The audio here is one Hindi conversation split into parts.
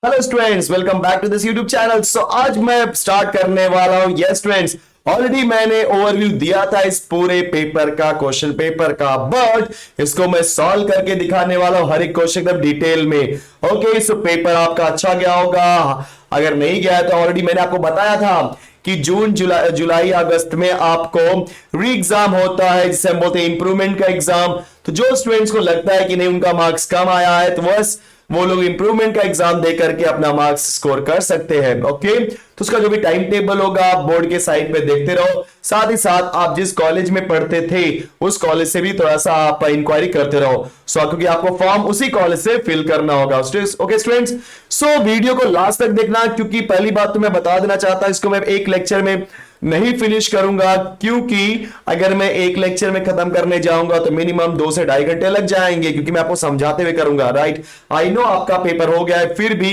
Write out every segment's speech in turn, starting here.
Hello students, welcome back to this YouTube channel. So आज मैं स्टार्ट करने वाला हूं। यस स्टूडेंट्स, ऑलरेडी मैंने ओवरव्यू दिया था इस पूरे पेपर का, क्वेश्चन पेपर का, बट इसको मैं सॉल्व करके दिखाने वाला हूं, हर एक क्वेश्चन एकदम डिटेल में। ओके, सो पेपर आपका अच्छा गया होगा। अगर नहीं गया है तो ऑलरेडी मैंने आपको बताया था कि जून जुलाई अगस्त में आपको री एग्जाम होता है, जिसे हम बोलते हैं इंप्रूवमेंट का एग्जाम। तो जो स्टूडेंट्स को लगता है कि नहीं उनका मार्क्स कम आया है, तो बस वो लोग इंप्रूवमेंट का एग्जाम दे करके अपना मार्क्स स्कोर कर सकते हैं। ओके, तो उसका जो भी टाइम टेबल होगा आप बोर्ड के साइड पे देखते रहो। साथ ही साथ आप जिस कॉलेज में पढ़ते थे उस कॉलेज से भी थोड़ा सा आप इंक्वायरी करते रहो, क्योंकि आपको फॉर्म उसी कॉलेज से फिल करना होगा। ओके स्टूडेंट्स, सो वीडियो को लास्ट तक देखना, क्योंकि पहली बात तो मैं बता देना चाहता हूं, इसको मैं एक लेक्चर में नहीं फिनिश करूंगा, क्योंकि अगर मैं एक लेक्चर में खत्म करने जाऊंगा तो मिनिमम 2 से 2.5 घंटे लग जाएंगे, क्योंकि मैं आपको समझाते हुए करूंगा। राइट, आई नो आपका पेपर हो गया है, फिर भी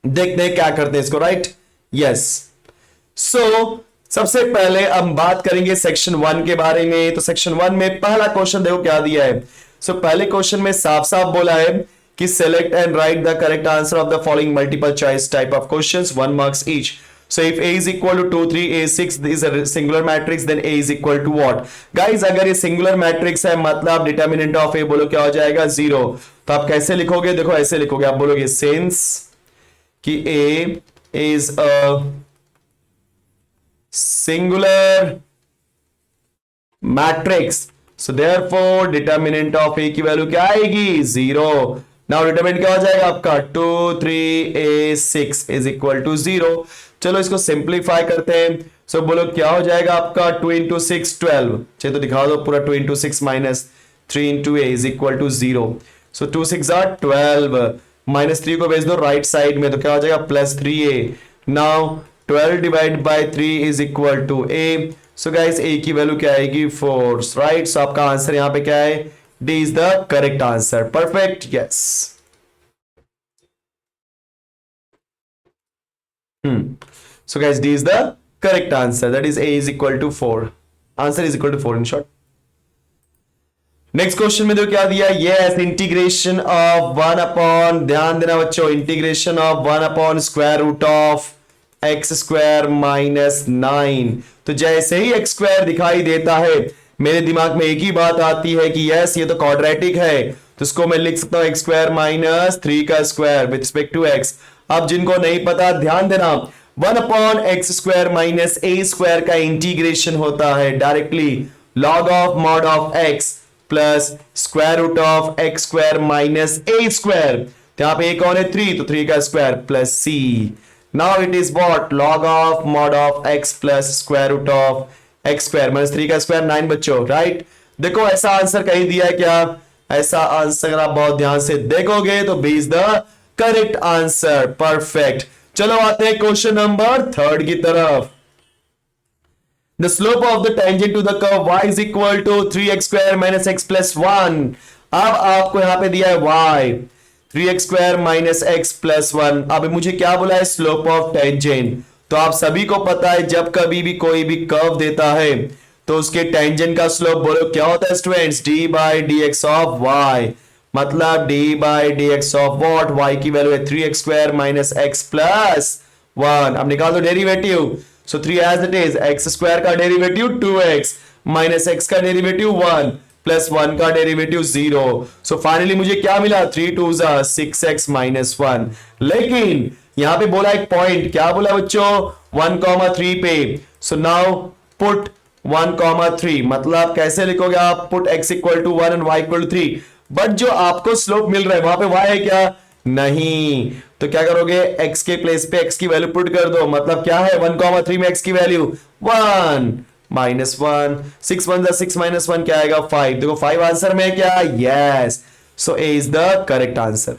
देखते हैं क्या करते हैं इसको। Right, yes. सो सबसे पहले हम बात करेंगे सेक्शन 1 के बारे में। तो सेक्शन 1 में पहला क्वेश्चन देखो क्या दिया है। सो पहले क्वेश्चन में साफ साफ बोला है कि select and right the correct answer of the following multiple choice type of questions, 1 marks each. So if A is equal to 2, 3, A 6 is a singular matrix, then A is equal to what? Guys, अगर ये singular matrix है मतलब determinant of A बोलो क्या हो जाएगा? 0। तो आप कैसे लिखोगे? देखो ऐसे लिखोगे, आप बोलोगे since कि A is a singular matrix, so therefore determinant of A की वैल्यू क्या आएगी? 0। नाउ डिटरमिनेंट क्या हो जाएगा आपका? 2, 3, A 6 is equal to 0। चलो इसको सिंप्लीफाई करते हैं। सो बोलो क्या हो जाएगा आपका? 2 into 6 12। चलिए तो दिखा दो पूरा। 2 into 6 minus 3 into A is equal to 0। So 2 6 are 12, minus 3 को भेज दो राइट साइड में, तो क्या हो जाएगा? Plus 3A। Now 12 divide by 3 is equal to A। So guys A की वैल्यू क्या आएगी? 4। राइट, सो आपका आंसर यहां पे क्या है? D is the correct answer. Perfect, yes. So guys, D is the correct answer. That is A is equal to 4. Answer is equal to 4 in short. Next question में देखो क्या दिया। यस, इंटीग्रेशन ऑफ 1 अपॉन, ध्यान देना बच्चों, integration of 1 upon square root of x square minus 9। तो जैसे ही एक्स स्क्वायर दिखाई देता है मेरे दिमाग में एक ही बात आती है कि यस ये तो क्वाड्रेटिक है, तो इसको मैं लिख सकता हूं एक्स स्क्वायर माइनस 3 का square with respect to x. अब जिनको नहीं पता ध्यान देना, 1 upon x square minus a square का इंटीग्रेशन होता है directly log of mod of x plus square root of x square minus a square. तो यहां पे एक कौन है? 3, तो 3 का square plus c. Now it is what? Log of mod of x plus square root of x square minus 3 का स्क्वायर 9 बच्चों। राइट, देखो ऐसा आंसर कहीं दिया है क्या? ऐसा आंसर आप बहुत ध्यान से देखोगे तो b is the correct answer. Perfect. चलो आते हैं क्वेश्चन नंबर 3 की तरफ। The slope of the tangent to the curve y is equal to 3x square minus x plus 1। अब आपको यहां पे दिया है y 3x square minus x plus 1। अब मुझे क्या बोला है? Slope of tangent. तो आप सभी को पता है जब कभी भी कोई भी कर्व देता है तो उसके टेंजेंट का स्लोप बोलो क्या होता है students? d by dx of y। मतलब d by dx of what? y की वैल्यू है 3x square minus x plus 1। अब निकाल दो derivative. So 3 as it is, x square का डेरिवेटिव 2x माइनस एक्स का डेरिवेटिव 1 प्लस 1 का डेरिवेटिव 0। सो फाइनली मुझे क्या मिला? 3 2 6x माइनस 1। लेकिन यहां पे बोला एक पॉइंट, क्या बोला बच्चों? 1,3 पे। सो नाउ पुट 1,3, मतलब कैसे लिखोगे आप? Put x equal to 1 and y equal to 3। But जो आपको स्लोप मिल रहा है वहां पे y है क्या? नहीं। तो क्या करोगे? x के प्लेस पे x की वैल्यू पुट कर दो। मतलब क्या है? 1,3 में x की वैल्यू 1 माइनस 1, 6 1 6 माइनस 1 क्या आएगा? 5। देखो 5 आंसर में क्या? Yes, so A is the correct answer.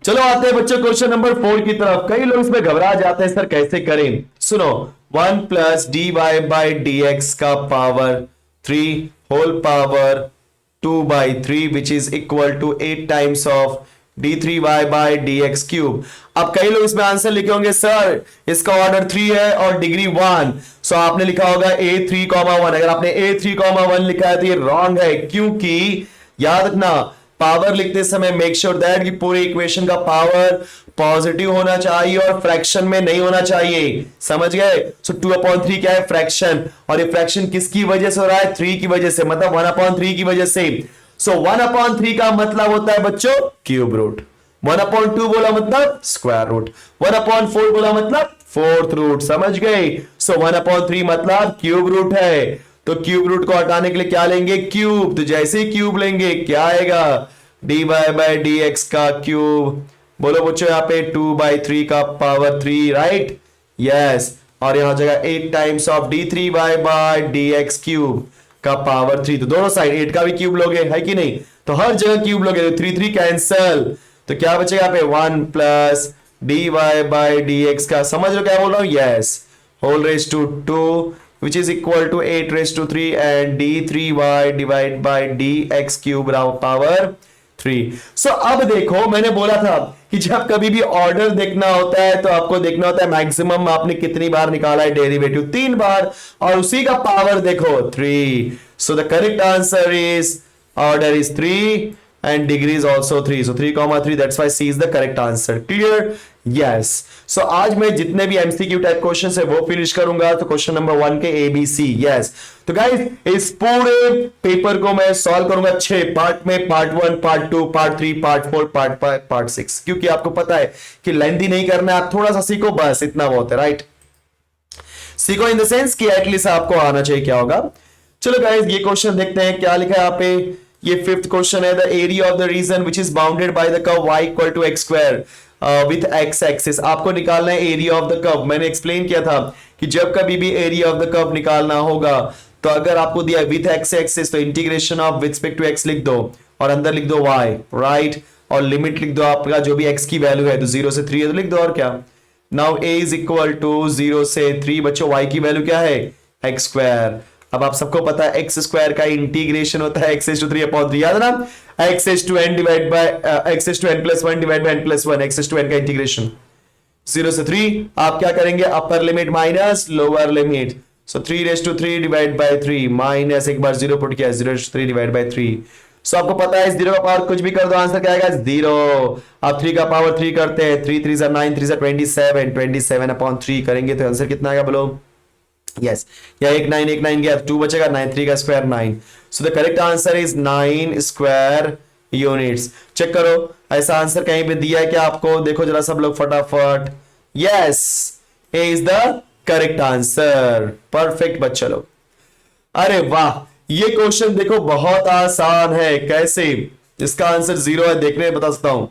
चलो आते हैं बच्चों क्वेश्चन नंबर 4 की तरफ। कई लोग इसमें घबरा जाते हैं, सर कैसे करें? सुनो, 1 plus D Y by D X का power 3 whole power 2/3 which is equal to 8 times of d3y by dx cube. अब कई लोग इसमें आंसर लिखे होंगे सर इसका ऑर्डर 3 है और डिग्री 1। सो आपने लिखा होगा a3,1। अगर आपने a3,1 लिखा है तो ये रॉन्ग है, क्योंकि याद रखना पावर लिखते समय मेक श्योर दैट कि पूरे इक्वेशन का पावर पॉजिटिव होना चाहिए और फ्रैक्शन में नहीं होना चाहिए, समझ गए। सो 2/3 क्या है, फ्रैक्शन, और ये फ्रैक्शन किसकी वजह से हो रहा है, 3 की वजह से, मतलब 1/3 की वजह से। सो 1/3 का मतलब होता है बच्चों क्यूब रूट, 1/2 बोला मतलब स्क्वायर रूट, 1/4 बोला मतलब फोर्थ रूट, समझ गए। सो 1/3 मतलब क्यूब रूट है, तो क्यूब रूट को हटाने के लिए क्या लेंगे, क्यूब, तो जैसे ही क्यूब लेंगे क्या आएगा, dy/dx का क्यूब, बोलो बच्चों यहाँ पे 2/3 का पावर 3, राइट, यस, और यहां जगह 8 टाइम्स ऑफ d3y/dx क्यूब का पावर 3, तो दोनों साइड 8 का भी क्यूब लोगे, है कि नहीं, तो हर जगह क्यूब लोगे, तो 3 कैंसल, तो क्या बचेगा यहाँ पे 1 प्लस dy/dx का, समझ लो क्या बोल रहा हूं, yes, whole raise to 2 which is equal to 8⁻³ and d3y divided by dx cube power 3। सो अब देखो मैंने बोला था कि जब कभी भी ऑर्डर देखना होता है तो आपको देखना होता है मैक्सिमम आपने कितनी बार निकाला है डेरिवेटिव, 3 बार, और उसी का पावर देखो 3। सो the correct answer is order is 3 and degree is also 3, so 3,3, that's why C is the correct answer, clear, yes। so आज मैं जितने भी MCQ टाइप क्वेश्चन है वो फिनिश करूंगा, तो क्वेश्चन नंबर 1 के ABC, yes। तो गाइस इस पूरे पेपर को मैं सॉल्व करूंगा 6 पार्ट में, part 1, part 2, part 3, part 4, part 5, part 6, क्योंकि आपको पता है कि लेंथी नहीं करना है, आप थोड़ा सा सीखो, बस इतना बहुत है, राइट, सीखो इन द सेंस कि एटलीस्ट आपको आना चाहिए क्या होगा। चलो गाइस ये क्वेश्चन देखते हैं क्या लिखा है यहाँ पे, ये 5th क्वेश्चन है, the area of the region which is bounded by the curve y equal to x square with x axis. आपको निकालना है एरिया ऑफ द कर्व। मैंने एक्सप्लेन किया था कि जब कभी भी एरिया ऑफ द कर्व निकालना होगा तो अगर आपको दिया विथ x एक्सिस तो integration of with respect to x लिख दो और अंदर लिख दो y, राइट, और लिमिट लिख दो आपका जो भी x की वैल्यू है, तो 0 से 3 है तो लिख दो, और क्या। Now a is equal to 0 से 3, बच्चों y की वैल्यू क्या है, x स्क्वायर। अब आप सबको पता है x स्क्वायर का इंटीग्रेशन होता है x⁻3/3, याद है ना, x⁻n divide by x⁻n+1 divide by n+1, x⁻n का इंटीग्रेशन 0 से 3, आप क्या करेंगे, upper limit minus lower limit, so 3⁻³ divide by 3 minus, एक बार 0 पुट किया, 0⁻³ डिवाइड बाय 3। सो आपको पता है इस 0 का पावर कुछ भी कर दो, आंसर क्या आएगा, 0। आप 3 का पावर 3 करते हैं, 3 3 9, 3 27, 27/3 करेंगे तो आंसर कितना आएगा बोलो, यस, या 1 9 गया, 2 बचेगा, 9 3 का square 9। So the correct answer is 9 square units. Check करो ऐसा आंसर कहीं पे दिया है क्या आपको, देखो जरा सब लोग फटाफट, yes, A is the correct answer, perfect बच्चा लोग। अरे वाह, ये क्वेश्चन देखो बहुत आसान है, कैसे, इसका आंसर 0 है, देखने बता सकता हूं।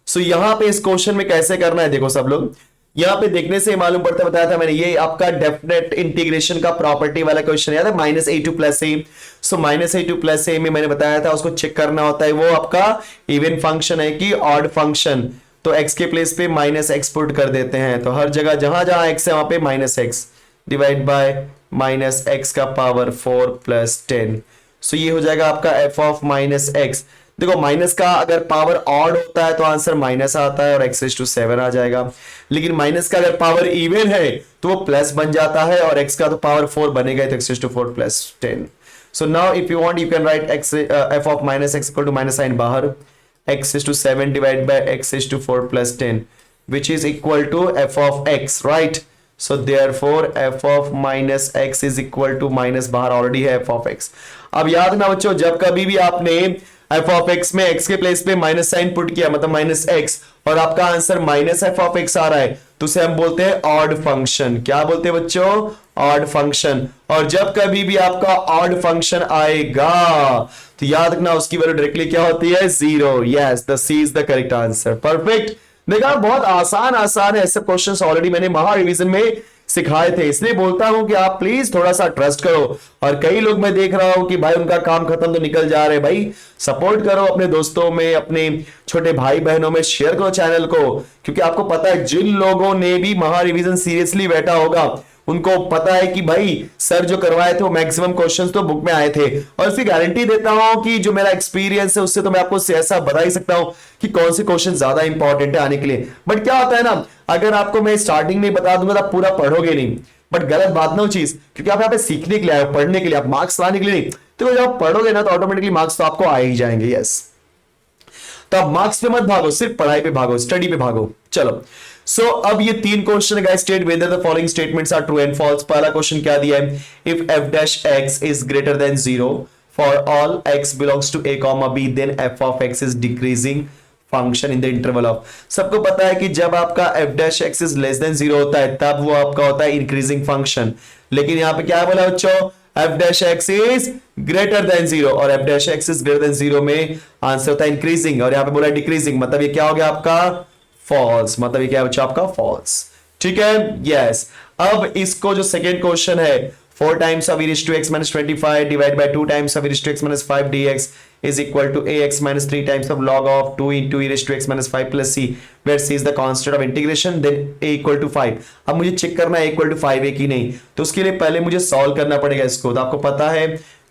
सो यहां पे इस क्वेश्चन में कैसे करना है, देखो सब लोग, यहां पे देखने से मालूम पड़ता, बताया था मैंने, ये आपका डेफिनेट इंटीग्रेशन का प्रॉपर्टी वाला क्वेश्चन याद है, -a2 + a। So -a2 + a में मैंने बताया था उसको चेक करना होता है वो आपका इवन फंक्शन है कि ऑड फंक्शन, तो x के प्लेस पे -x पुट कर देते हैं, तो हर जगह जहां जहां x है वहां पे -x डिवाइड बाय -x का पावर 4 + 10। सो ये हो जाएगा आपका f ऑफ -x। देखो माइनस का अगर पावर ऑड होता है तो आंसर माइनस आता है और x⁻7 आ जाएगा, लेकिन माइनस का अगर पावर इवन है तो वो प्लस बन जाता है और x का तो पावर 4 बनेगा तो x⁻4 + 10। So now if you want you can write f of -x equal to minus sign बाहर, x⁻7 divide by x⁻4 + 10 which is equal to f of x, right? So therefore f of -x is equal to minus बाहर ऑलरेडी है f of x। अब याद ना बच्चों, जब कभी भी आपने f of x में x के प्लेस पे माइनस साइन पुट किया मतलब -x और आपका आंसर -f of x आ रहा है तो उसे हम बोलते हैं ऑड फंक्शन। क्या बोलते हैं बच्चों, ऑड फंक्शन। और जब कभी भी आपका ऑड फंक्शन आएगा तो याद रखना उसकी वैल्यू डायरेक्टली क्या होती है, 0। Yes, the c is the correct answer, perfect. देखा बहुत आसान आसान है, ऐसे क्वेश्चंस ऑलरेडी मैंने महा रिवीजन में सिखाए थे, इसलिए बोलता हूं कि आप प्लीज थोड़ा सा ट्रस्ट करो। और कई लोग मैं देख रहा हूं कि भाई उनका काम खत्म तो निकल जा रहे, भाई सपोर्ट करो अपने दोस्तों में, अपने छोटे भाई बहनों में शेयर करो चैनल को, क्योंकि आपको पता है जिन लोगों ने भी महा रिवीजन सीरियसली बैठा होगा उनको पता है कि भाई सर जो करवाए थे वो मैक्सिमम क्वेश्चंस तो बुक में आए थे। और इसकी गारंटी देता हूं कि जो मेरा एक्सपीरियंस है उससे तो मैं आपको ऐसा बता ही सकता हूं कि कौन से क्वेश्चन ज्यादा इंपॉर्टेंट है आने के लिए। बट क्या होता है ना, अगर आपको मैं स्टार्टिंग में बता दूंगा तो आप पूरा पढ़ोगे नहीं, बट गलत बात ना वो चीज, क्योंकि आप यहाँ पे सीखने के लिए आए हो, पढ़ने के लिए, आप मार्क्स लाने के लिए नहीं, तो जब आप पढ़ोगे ना तो ऑटोमेटिकली मार्क्स तो आपको आ ही जाएंगे। यस, तो आप मार्क्स पे मत भागो, सिर्फ पढ़ाई पे भागो, स्टडी पे भागो। चलो, सो अब ये 3 क्वेश्चन है guys. State whether the following statements are true and false. पहला क्वेश्चन क्या दिया है, if f dash x is greater than 0 for all x belongs to a comma b then f of x is decreasing function in the interval of. सबको पता है कि जब आपका f dash x is less than 0 होता है तब वो आपका होता है इंक्रीजिंग फंक्शन। लेकिन यहां पे क्या बोला बच्चों, F dash x is greater than 0 और F dash x is greater than 0 में आंसर होता है इंक्रीजिंग, और यहां पे बोला डिक्रीजिंग, मतलब ये क्या हो गया आपका फॉल्स। मतलब ये क्या है बच्चों आपका फॉल्स। ठीक है, यस। अब इसको जो सेकेंड क्वेश्चन है 4 times of e raised to x minus 25 divided by 2 times of e raised to x minus 5 dx is equal to ax minus 3 times of log of 2 into e raised to x minus 5 plus c, where c is the constant of integration, then a equal to 5। अब मुझे चेक करना है equal to 5 है कि नहीं, तो उसके लिए पहले मुझे सॉल्व करना पड़ेगा इसको। तो आपको पता है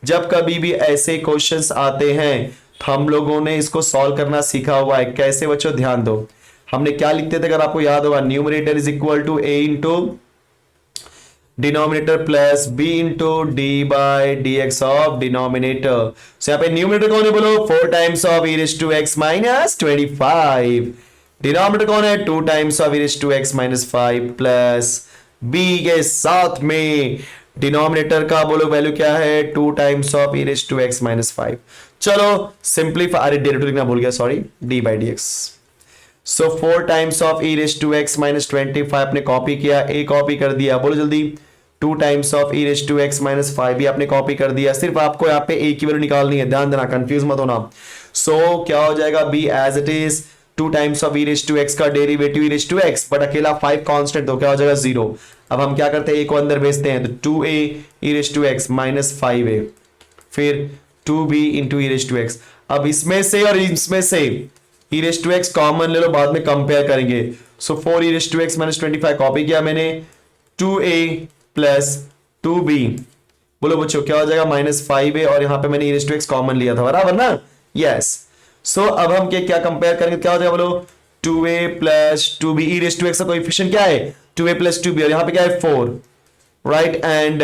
जब कभी भी ऐसे क्वेश्चंस आते हैं तो हम लोगों ने इसको सॉल्व करना सीखा हुआ है। कैसे बच्चों, ध्यान दो, हमने क्या लिखते थे अगर आपको याद होगा, numerator is equal to a into denominator plus b into D by D X of denominator. So यहाँ पे न्यूमरेटर कौन है बोलो, 4 times of e raise to x minus 25। Denominator कौन है, 2 times of e raise to x minus 5 plus b के साथ में डिनोमिनेटर का बोलो वैल्यू क्या है, 2 times of e raise to x minus 5। चलो सिंप्लीफाई, अरे डेरिवेटिव लिखना भूल गया, sorry, d by D x. So 4 times of e raise to x minus 25 आपने कॉपी किया, a कॉपी कर दिया, बोलो जल्दी। 2 times of e raise to x minus 5 भी आपने कॉपी कर दिया। सिर्फ आपको यहाँ पे a की वैल्यू निकालनी है, ध्यान देना, कंफ्यूज मत होना। सो क्या हो जाएगा, b as it is 2 times of e raise to x का derivative e raise to x, but अकेला 5 कांस्टेंट, तो क्या हो जाएगा 0। अब हम क्या करते हैं, a को अंदर भेजते हैं, तो 2a e raise to x minus 5a, फिर 2b into e raise to x। अब इसमें से और इसमें से e raise to x common ले लो, बाद में कंपेयर करेंगे। So 4 e raise to x minus 25 copy किया मैंने, 2a प्लस 2b, बोलो बच्चों क्या हो जाएगा, माइनस 5a, और यहां पे मैंने e raise to x common लिया था, बराबर ना, यस। सो अब हम क्या कंपेयर करेंगे, क्या हो जाएगा बोलो, 2a plus 2b, e raise to x का कोएफिशिएंट क्या है 2a प्लस 2b, और यहां पे क्या है 4, right, and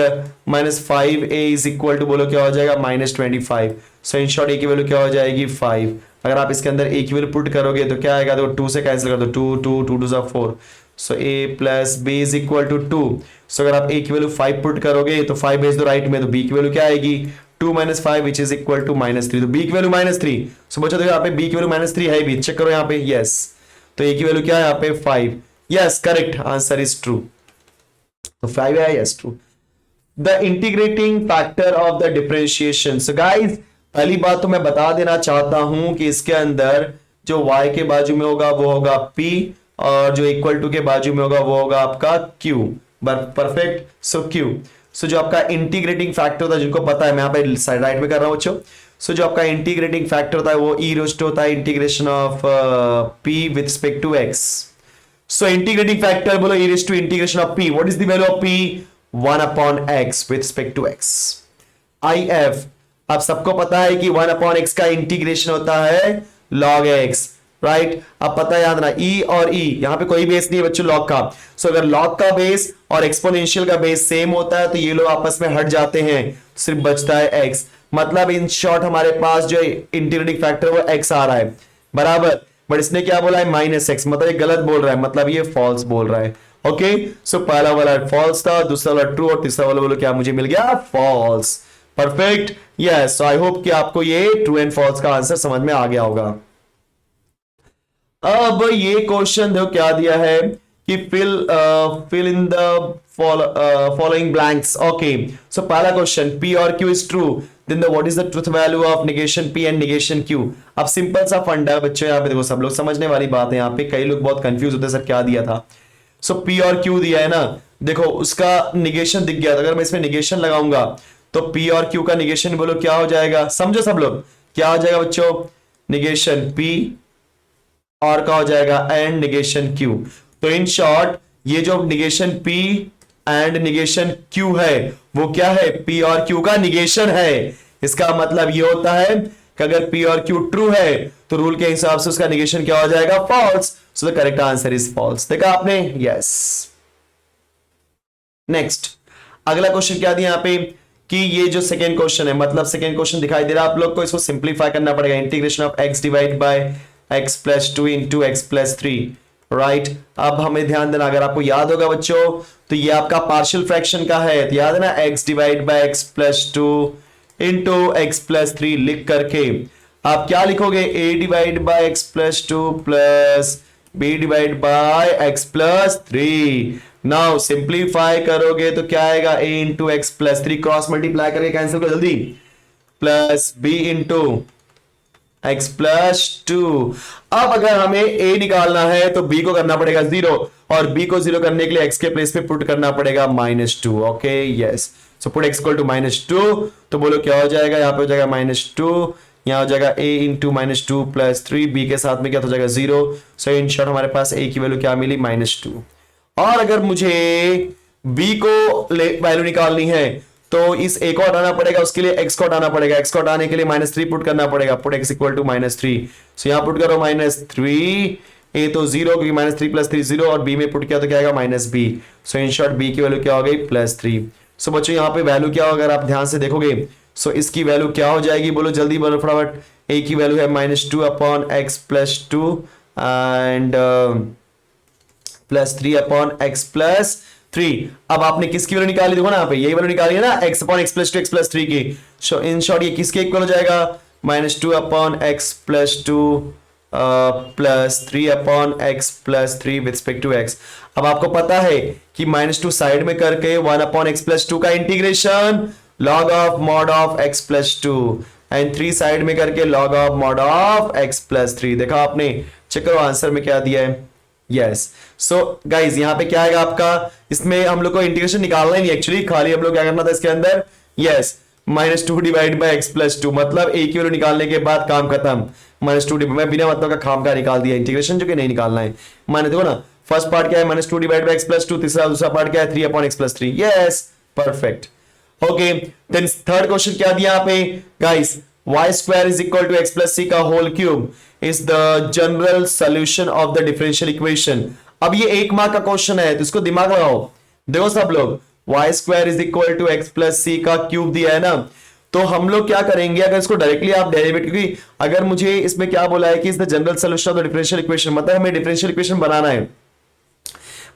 minus 5a is equal to बोलो क्या हो जाएगा minus 25। So in short a की वैल्यू क्या हो जाएगी 5। अगर आप इसके अंदर a की वैल्यू पुट करोगे तो क्या आएगा, देखो 2 से कैंसिल कर दो, 2 2 2 4, so a plus b is equal to 2। So अगर आप a की वैल्यू 5 पुट करोगे तो 5 भेज दो राइट में, तो b की वैल्यू क्या आएगी 2 minus 5 which is equal to minus 3, तो b की वैल्यू माइनस 3। सो बच्चों देखो यहाँ पे b की वैल्यू माइनस 3 है भी, चेक करो यहाँ पे, यस। तो a की वैल्यू क्या है यहाँ पे 5, yes, correct answer is true, तो 5 है, yes true. The integrating factor of the differentiation. So guys पहली बात तो मैं बता देना चाहता हूं कि इसके अंदर जो y के बाजू में होगा वो होगा p, और जो इक्वल टू के बाजू में होगा वो होगा आपका q, परफेक्ट। सो q, सो जो आपका इंटीग्रेटिंग फैक्टर होता है, जिनको पता है, मैं यहाँ पे राइट में कर रहा हूं बच्चों। सो जो आपका इंटीग्रेटिंग फैक्टर होता है वो e रेज़ टू होता है integration of p with respect to x। So integrating factor बोलो e raise to integration of p, what is the value of p, 1 upon x with respect to x। if, अब सबको पता है कि 1 अपॉन x का इंटीग्रेशन होता है log x, राइट। अब पता है, याद ना, e और e, यहां पे कोई बेस नहीं है बच्चों log का। सो अगर log का बेस और एक्सपोनेंशियल का बेस सेम होता है तो ये लोग आपस में हट जाते हैं, सिर्फ बचता है x। मतलब इन शॉर्ट हमारे पास जो इंटीग्रेटिंग फैक्टर वो x आ रहा है, बराबर, बट इसने क्या बोला है माइनस x, मतलब ये गलत बोल रहा है, मतलब ये फॉल्स बोल रहा है। ओके, सो पहला वाला फॉल्स था, दूसरा वाला ट्रू, और तीसरा वाला बोलो क्या मुझे मिल गया false, perfect, yes. So I hope कि आपको ये ट्रू एंड फॉल्स का आंसर समझ में आ गया होगा। अब ये क्वेश्चन देखो क्या दिया है कि fill in the following blanks. Okay, so पहला क्वेश्चन p और q is true, then what is the truth value of negation p and negation q। अब सिंपल सा फंडा है बच्चों, यहाँ पे देखो सब लोग समझने वाली बात है, यहाँ पे कई लोग बहुत कंफ्यूज होते हैं सर क्या दिया था। सो p और q दिया है ना, देखो उसका निगेशन दिख गया, अगर मैं इसमें निगेशन लगाऊंगा तो p और q का निगेशन बोलो क्या हो जाएगा, समझो सब लोग, क्या हो जाएगा बच्चों, निगेशन p और क्या हो जाएगा एंड निगेशन q। तो इन शॉर्ट ये जो negation p and negation q है वो क्या है, p और q का निगेशन है। इसका मतलब ये होता है कि अगर p और q ट्रू है तो रूल के हिसाब से उसका निगेशन क्या हो जाएगा, false. So the correct answer is false. देखा आपने, यस। नेक्स्ट अगला क्वेश्चन क्या दिया यहाँ पे, कि ये जो सेकेंड क्वेश्चन है, मतलब सेकेंड क्वेश्चन दिखाई दे रहा है आप लोग को, इसको सिंप्लीफाई करना पड़ेगा। Integration of x divide by x plus 2 into x plus 3, right. अब हमें ध्यान देना, अगर आपको याद होगा बच्चों, तो ये आपका पार्शियल फ्रैक्शन का है, तो याद है ना, x divide by x plus 2 into x plus 3 लिख करके आप क्या लिखोगे, a divide by x plus 2 plus b divide by x plus 3। Now simplify करोगे तो क्या आएगा, a into x plus 3, cross multiply करके कैंसिल करो जल्दी, plus b into x plus 2। अब अगर हमें a निकालना है तो b को करना पड़ेगा 0, और b को 0 करने के लिए x के प्लेस पे पुट करना पड़ेगा -2। Okay yes, so put x equal to -2, तो बोलो क्या हो जाएगा, यहां पे हो जाएगा -2, यहां हो जाएगा a इंटू -2 प्लस 3, b के साथ में क्या हो जाएगा 0। सो इन शॉर्ट हमारे पास a की वैल्यू क्या मिली, -2। और अगर मुझे b को वैल्यू निकालनी है तो इस a को हटाना पड़ेगा, उसके लिए x को हटाना पड़ेगा, x को हटाने के लिए -3 पुट करना पड़ेगा, पुट x इक्वल टू -3। सो यहां पुट करो -3, a तो 0 क्योंकि -3 प्लस 3 0, और b में पुट किया तो क्या आएगा -b। So in short b की वैल्यू क्या हो गई, +3। सो बच्चों यहाँ पे वैल्यू क्या होगा, अगर आप ध्यान से देखोगे, सो इसकी वैल्यू क्या हो जाएगी, बोलो जल्दी बोलो फटाफट। a की वैल्यू है -2 upon x plus 2 and +3 upon x plus 3। अब आपने किसकी वैल्यू निकाली, देखो ना यहाँ पे यही वैल्यू निकाली है ना, x upon x plus 2 x plus 3 की। सो इन शॉर्ट ये किसके इक्वल हो जाएगा, -2 upon x plus 2 plus 3 upon x plus 3 with respect to x। अब आपको पता है कि -2 साइड में करके 1 अपॉन x प्लस 2 का integration log of mod of x plus 2, and 3 side में करके log of mod of x plus 3। देखा आपने, चेक करो आंसर में क्या दिया है। यस, सो गाइज यहाँ पे क्या आएगा आपका, इसमें हम लोग को इंटीग्रेशन निकालना ही नहीं एक्चुअली, खाली हम लोग क्या करना था इसके अंदर, yes, -2 divide by x plus 2, मतलब a की वैल्यू निकालने के बाद काम खत्म। -2 मैं बिना मतलब का खाम का निकाल दिया इंटीग्रेशन, जो कि नहीं निकालना है। माने देखो ना, फर्स्ट पार्ट क्या है, -2 डिवाइड बाय x प्लस 2, दूसरा पार्ट क्या है, 3 upon x plus 3। Yes, perfect. Okay, then third question क्या दिया यहाँ पे guys, y square is equal to x plus c का whole cube is the general solution of the differential equation। अब ये 1 मार्क का क्वेश्चन है तो इसको दिमाग लगाओ। देखो सब लोग, y square is equal to x plus c का क्यूब दिया है ना, तो हम लोग क्या करेंगे, अगर इसको डायरेक्टली आप डेरिवेटिव, क्योंकि अगर मुझे इसमें क्या बोला है कि is the general solution of the differential equation, मतलब हमें डिफरेंशियल इक्वेशन बनाना है,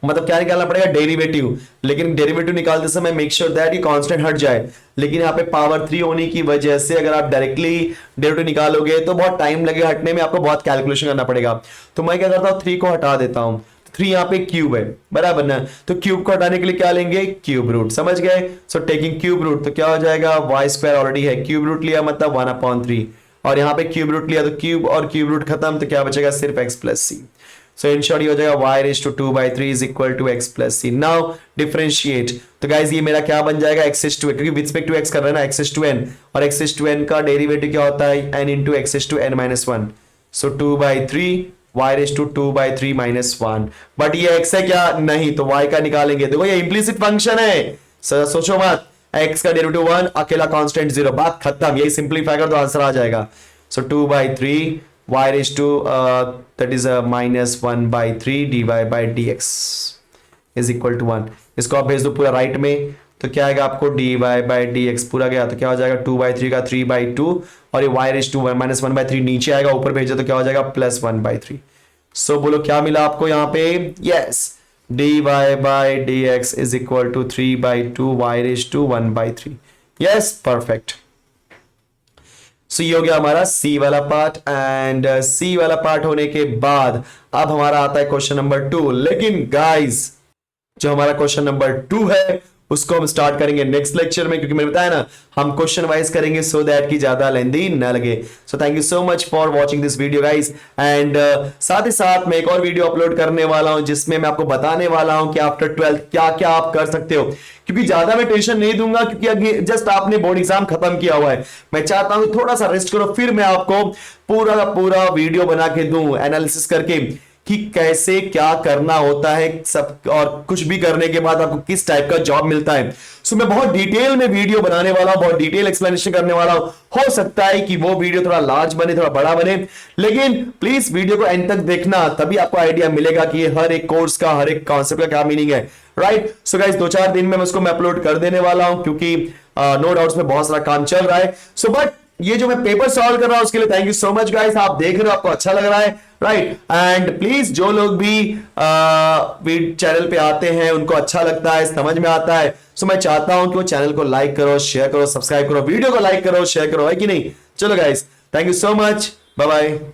मतलब क्या निकालना पड़ेगा, डेरिवेटिव। लेकिन डेरिवेटिव निकालते समय मेक श्योर दैट ये कांस्टेंट हट जाए, लेकिन यहाँ पे पावर 3 होने की वजह से अगर आप डायरेक्टली डेरिवेटिव निकालोगे तो बहुत टाइम लगेगा हटने में, आपको बहुत कैलकुलेशन करना पड़ेगा। तो मैं क्या करता हूँ, 3 को हटा देता हूँ, 3 यहाँ पे क्यूब है, बराबर ना, तो क्यूब को हटाने के लिए क्या लेंगे, क्यूब रूट, समझ गए। सो टेकिंग क्यूब रूट, तो क्या हो जाएगा, वाई स्क्वायर ऑलरेडी है, क्यूब रूट लिया मतलब 1/3, और यहाँ पे क्यूब रूट लिया तो क्यूब और क्यूब रूट खत्म, तो क्या बचेगा, सिर्फ x plus c. So in short ये हो जाएगा y raise to 2/3 is equal to x plus c. Now differentiate, तो गाइज ये मेरा क्या बन जाएगा, x रेज़ टू, क्योंकि विद रिस्पेक्ट टू x कर रहे हैं ना, x रेज़ टू n, और x रेज़ टू n का डेरिवेटिव क्या होता है, n into x raise to n minus 1। So 2/3 y raise to 2/3 minus 1, but ये x है क्या, नहीं, तो y का निकालेंगे। देखो ये इम्प्लिसिट फंक्शन है, सोचो मत, x का डेरिवेटिव 1, अकेला कांस्टेंट 0, बात खत्म, यही सिंपलीफाई कर दो आंसर आ जाएगा। सो 2/3 y raised to that is minus 1/3 dy by dx is equal to 1। इसको आप भेज दो पूरा राइट में, तो क्या आएगा आपको, dy by dx पूरा गया तो क्या हो जाएगा, 2/3 का 3/2, और ये y raised to minus 1/3 नीचे आएगा, ऊपर भेजा तो क्या हो जाएगा, प्लस 1/3। सो बोलो क्या मिला आपको यहाँ पे, yes, dy by dx is equal to 3/2 y raised to 1/3। Yes, perfect. So ये हो गया हमारा सी वाला पार्ट, एंड सी वाला पार्ट होने के बाद अब हमारा आता है क्वेश्चन नंबर 2। लेकिन गाइस जो हमारा क्वेश्चन नंबर 2 है उसको हम स्टार्ट करेंगे नेक्स्ट लेक्चर में, क्योंकि मैंने बताया ना हम क्वेश्चन वाइज करेंगे सो दैट कि ज्यादा लेंथी ना लगे। So thank you so much for watching this video guys, and साथ ही साथ मैं एक और वीडियो अपलोड करने वाला हूं जिसमें मैं आपको बताने वाला हूं कि आफ्टर 12th क्या क्या आप कर सकते हो, क्योंकि ज्यादा मैं टेंशन नहीं दूंगा, क्योंकि अभी जस्ट आपने बोर्ड एग्जाम खत्म किया हुआ है। मैं चाहता हूं थोड़ा सा रेस्ट करो, फिर मैं आपको पूरा का पूरा वीडियो बना के दूं एनालिसिस करके कि कैसे क्या करना होता है सब, और कुछ भी करने के बाद आपको किस टाइप का जॉब मिलता है। सो मैं बहुत डिटेल में वीडियो बनाने वाला हूं, बहुत डिटेल एक्सप्लेनेशन करने वाला हूं। हो सकता है कि वो वीडियो थोड़ा लार्ज बने, थोड़ा बड़ा बने, लेकिन प्लीज वीडियो को एंड तक देखना, तभी आपको आइडिया मिलेगा कि ये हर एक कोर्स का, हर एक कॉन्सेप्ट का क्या मीनिंग है। राइट, सो गाइस 2-4 दिन में मैं उसको अपलोड कर देने वाला हूं, क्योंकि नो डाउट्स में बहुत सारा काम चल रहा है। सो बट ये जो मैं पेपर सॉल्व कर रहा हूं उसके लिए thank you so much guys. आप देख रहे हो, आपको अच्छा लग रहा है, राइट। एंड प्लीज जो लोग भी चैनल पे आते हैं, उनको अच्छा लगता है, समझ में आता है, सो मैं चाहता हूं कि वो चैनल को लाइक करो, शेयर करो, सब्सक्राइब करो, वीडियो को लाइक करो, शेयर करो, है कि नहीं। चलो guys, thank you so much, bye bye.